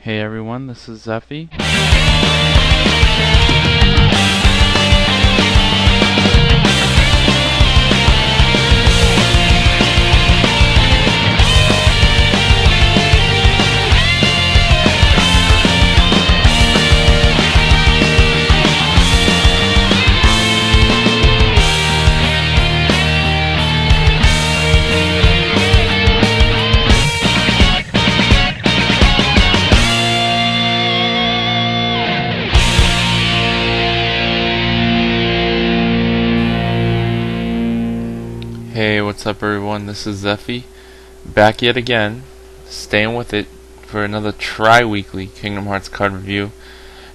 Hey everyone, this is Zeffy. Hey, what's up everyone, this is Zeffy. Back yet again, staying with it for another tri-weekly Kingdom Hearts card review.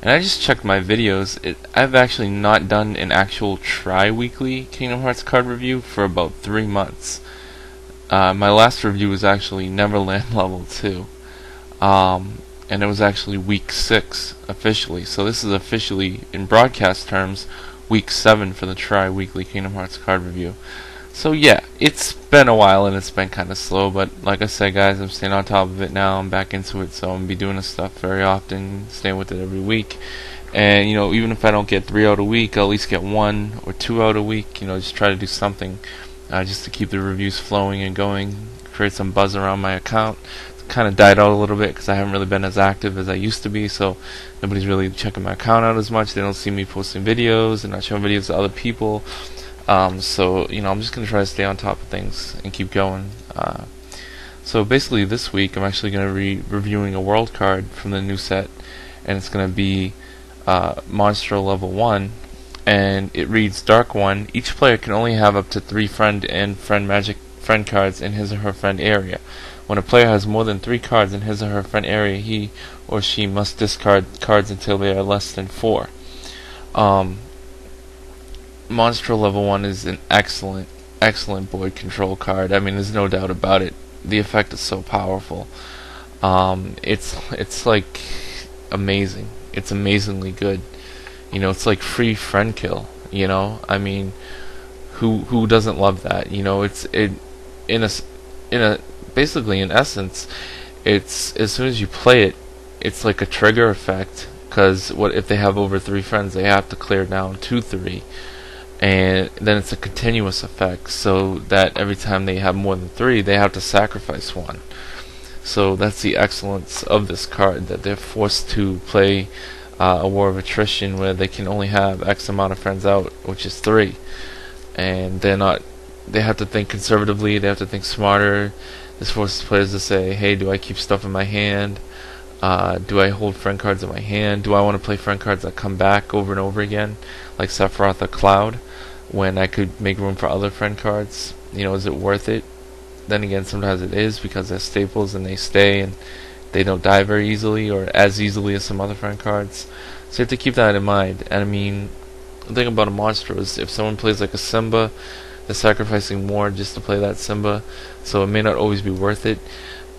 And I just checked my videos. I've actually not done an actual tri-weekly Kingdom Hearts card review for about 3 months. My last review was actually Neverland Level 2. And it was actually week 6 officially. So this is officially, in broadcast terms, week 7 for the tri-weekly Kingdom Hearts card review. So yeah, it's been a while and it's been kind of slow, but like I said guys, I'm staying on top of it now. I'm back into it, so I'm going to be doing this stuff very often, staying with it every week. And even if I don't get 3 out a week, I'll at least get 1 or 2 out a week. Just try to do something just to keep the reviews flowing and going, create some buzz around my account. It's kind of died out a little bit because I haven't really been as active as I used to be, so nobody's really checking my account out as much. They don't see me posting videos and not showing videos to other people. So I'm just gonna try to stay on top of things and keep going. So basically, this week I'm actually gonna be reviewing a world card from the new set, and it's gonna be Monstro Level 1, and it reads Dark 1. Each player can only have up to 3 friend and friend magic friend cards in his or her friend area. When a player has more than 3 cards in his or her friend area, he or she must discard cards until they are less than 4. Monstro Level 1 is an excellent board control card. I mean, there's no doubt about it. The effect is so powerful. It's like amazing. It's amazingly good. It's like free friend kill. I mean, who doesn't love that? Basically in essence, it's as soon as you play it, it's like a trigger effect. Because what if they have over 3 friends? They have to clear down 2, 3. And then it's a continuous effect, so that every time they have more than 3, they have to sacrifice 1. So that's the excellence of this card, that they're forced to play a war of attrition where they can only have X amount of friends out, which is 3. And they have to think conservatively, they have to think smarter. This forces players to say, hey, do I keep stuff in my hand? Do I hold friend cards in my hand? Do I want to play friend cards that come back over and over again, like Sephiroth or Cloud, when I could make room for other friend cards? Is it worth it? Then again, sometimes it is, because they're staples and they stay and they don't die very easily, or as easily as some other friend cards. So you have to keep that in mind. And I mean, the thing about a Monstro is if someone plays like a Simba, they're sacrificing more just to play that Simba, so it may not always be worth it.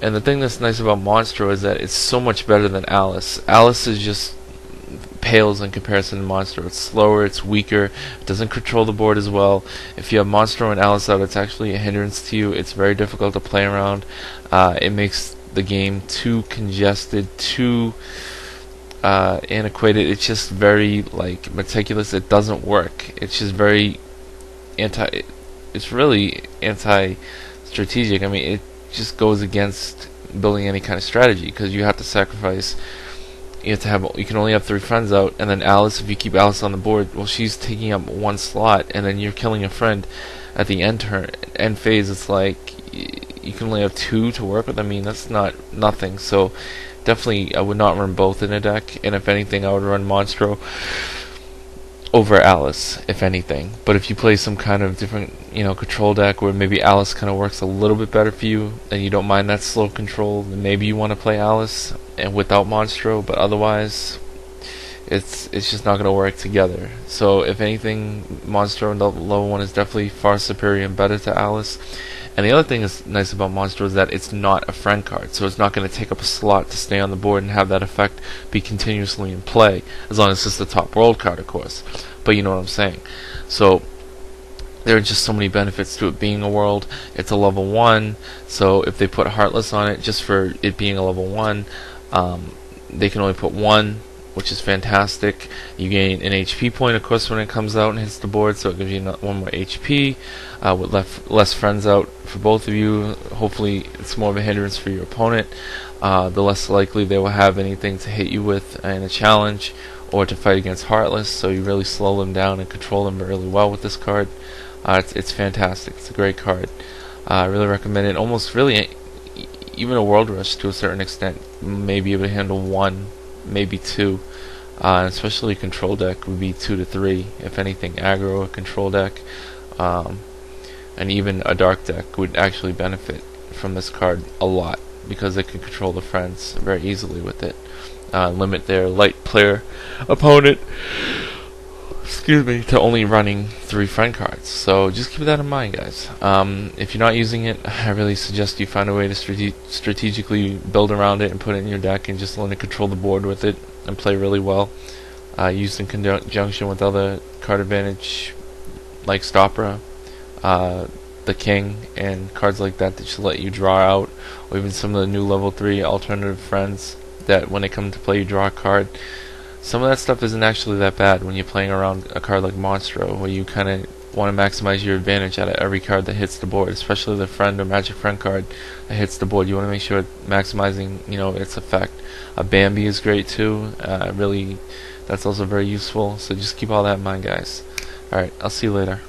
And the thing that's nice about Monstro is that it's so much better than Alice. Alice is just pales in comparison to Monstro. It's slower, it's weaker, it doesn't control the board as well. If you have Monstro and Alice out, it's actually a hindrance to you. It's very difficult to play around. It makes the game too congested, too antiquated. It's just very meticulous. It doesn't work. It's just very it's really anti-strategic. I mean, it just goes against building any kind of strategy, because you have to sacrifice. You can only have 3 friends out, and then Alice, if you keep Alice on the board, well, she's taking up 1 slot, and then you're killing a friend at the end phase. It's like you can only have 2 to work with. I mean, that's nothing. So definitely I would not run both in a deck, and if anything I would run Monstro over Alice, if anything. But if you play some kind of different, control deck where maybe Alice kind of works a little bit better for you, and you don't mind that slow control, then maybe you want to play Alice and without Monstro. But otherwise, it's just not going to work together. So if anything, Monstro and Level 1 is definitely far superior and better to Alice. And the other thing that's nice about Monstro is that it's not a friend card, so it's not going to take up a slot to stay on the board and have that effect be continuously in play, as long as it's the top world card, of course. But you know what I'm saying. So there are just so many benefits to it being a world. It's a level 1, so if they put Heartless on it just for it being a level 1, they can only put one, which is fantastic. You gain an HP point, of course, when it comes out and hits the board, so it gives you one more HP. With less friends out for both of you, hopefully it's more of a hindrance for your opponent. The less likely they will have anything to hit you with in a challenge or to fight against Heartless, so you really slow them down and control them really well with this card. It's fantastic. It's a great card. I really recommend it. Almost really, even a World Rush to a certain extent may be able to handle one, maybe two. Especially a control deck would be 2 to 3, if anything. Aggro or control deck, and even a dark deck would actually benefit from this card a lot, because they can control the friends very easily with it. Limit their light player opponent, to only running 3 friend cards. So just keep that in mind, guys. If you're not using it, I really suggest you find a way to strategically build around it and put it in your deck and just learn to control the board with it and play really well. Used in conjunction with other card advantage like Stopra, the King, and cards like that just let you draw out, or even some of the new level 3 alternative friends that when they come to play you draw a card. Some of that stuff isn't actually that bad when you're playing around a card like Monstro, where you kind of want to maximize your advantage out of every card that hits the board, especially the friend or magic friend card that hits the board. You want to make sure maximizing, its effect. A Bambi is great too. Really, that's also very useful. So just keep all that in mind, guys. Alright, I'll see you later.